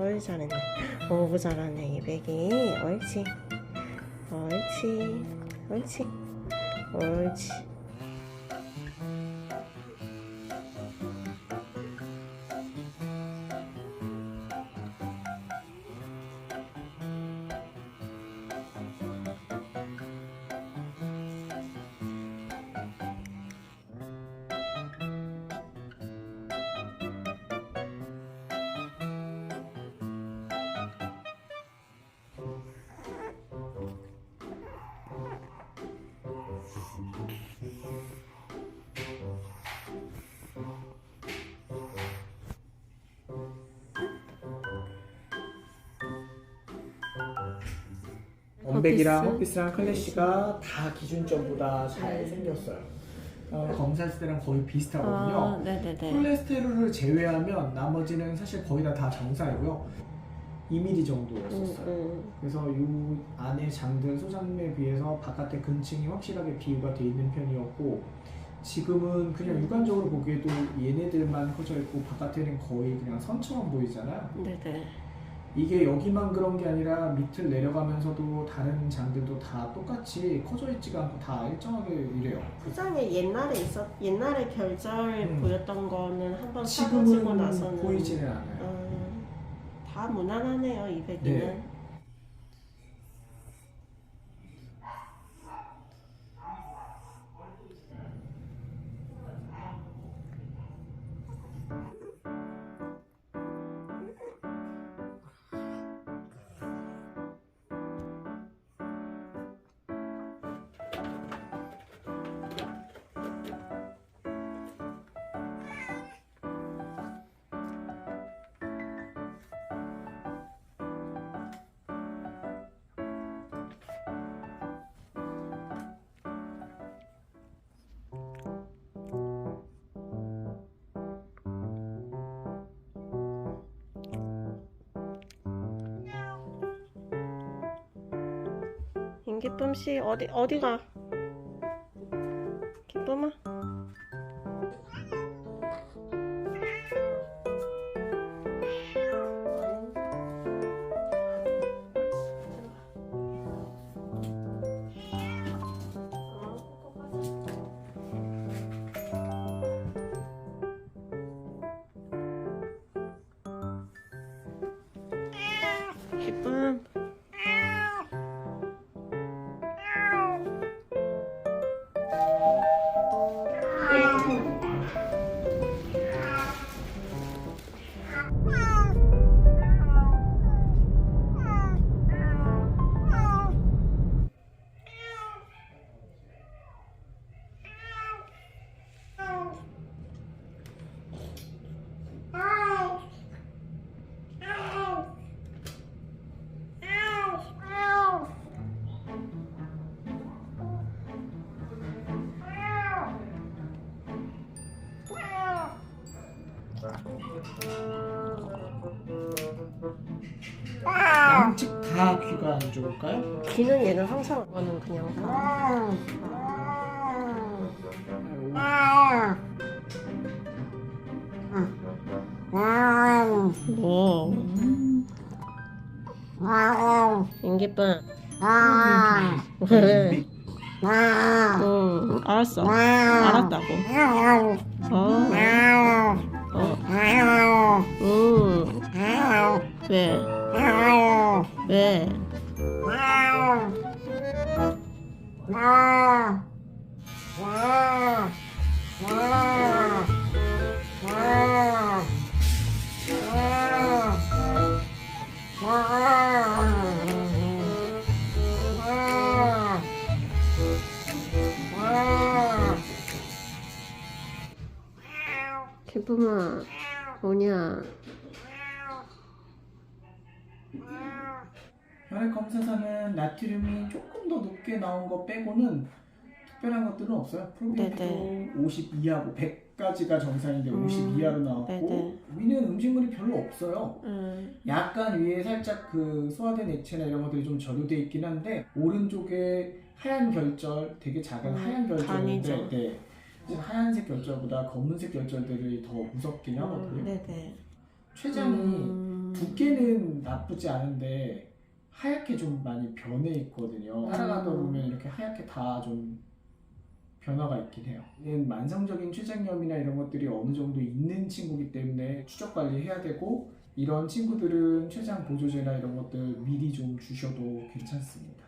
어이 잘했네. 오구 잘하네 이백이. 옳지 옳지 옳지 옳지. 원백이랑 헛비스랑 클래시가 다 기준점보다 잘 생겼어요. 검사했을 때랑 거의 비슷하거든요. 아, 네네네. 콜레스테롤을 제외하면 나머지는 사실 거의 다 정상이고요. 2mm 정도였었어요. 그래서 이 안에 장들 소장에 비해서 바깥의 근층이 확실하게 비유가 돼 있는 편이었고, 지금은 그냥 육안적으로 보기에도 얘네들만 커져 있고 바깥에는 거의 그냥 선처럼 보이잖아요. 네네. 이게 여기만 그런 게 아니라 밑을 내려가면서도 다른 장들도 다 똑같이 커져 있지가 않고 다 일정하게 이래요. 포장에 옛날에 결절 보였던 거는 한번 사고 지금은 나서는 보이지는 않아요. 다 무난하네요 이백이는. 네. 김기쁨 씨 어디가? 기쁨아. 기쁨. 양측 다 귀가 안 좋을까요? 귀는 얘는 항상 이거는 그냥 다. 뭐? 인기쁨. 왜? 알았어. 알았다고. 왜? 왜? 기쁨아, 뭐냐? 혈액 검사상은 나트륨이 조금 더 높게 나온 거 빼고는 특별한 것들은 없어요. 프로비오틱도 50 이하고 100까지가 정상인데 50 이하로 나왔고, 네네. 위는 음식물이 별로 없어요. 약간 위에 살짝 그 소화된 액체나 이런 것들이 좀 저류돼 있긴 한데, 오른쪽에 하얀 결절, 되게 작은 하얀 결절인데, 네, 하얀색 결절보다 검은색 결절들이 더 무섭긴 하거든요. 네네. 췌장이 두께는 나쁘지 않은데 하얗게 좀 많이 변해 있거든요. 살아가다 보면 이렇게 하얗게 다 좀 변화가 있긴 해요. 만성적인 췌장염이나 이런 것들이 어느 정도 있는 친구이기 때문에 추적 관리해야 되고, 이런 친구들은 췌장 보조제나 이런 것들 미리 좀 주셔도 괜찮습니다.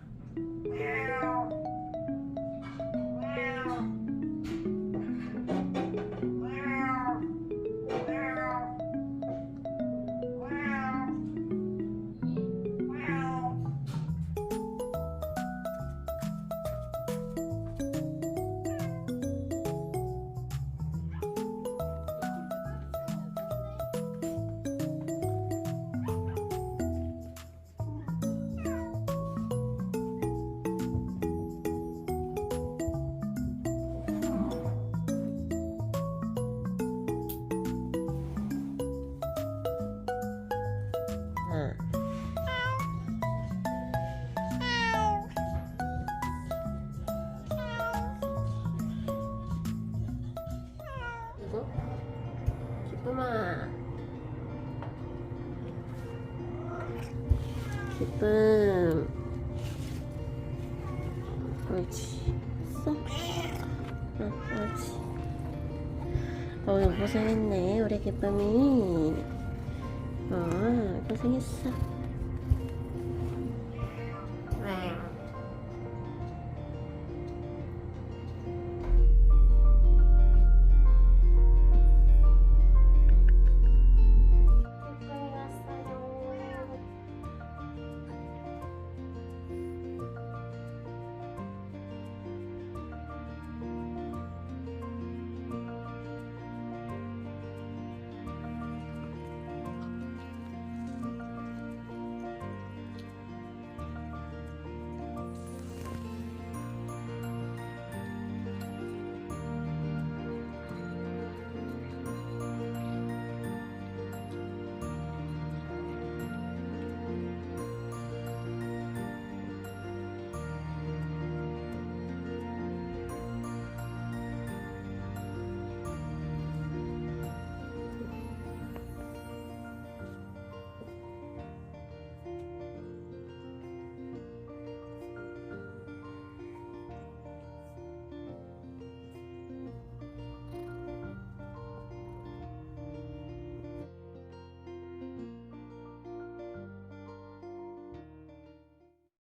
이거? 기쁨아. 기쁨. 옳지. 쏙. 응, 옳지. 오늘 고생했네, 우리 기쁨이. 고생했어.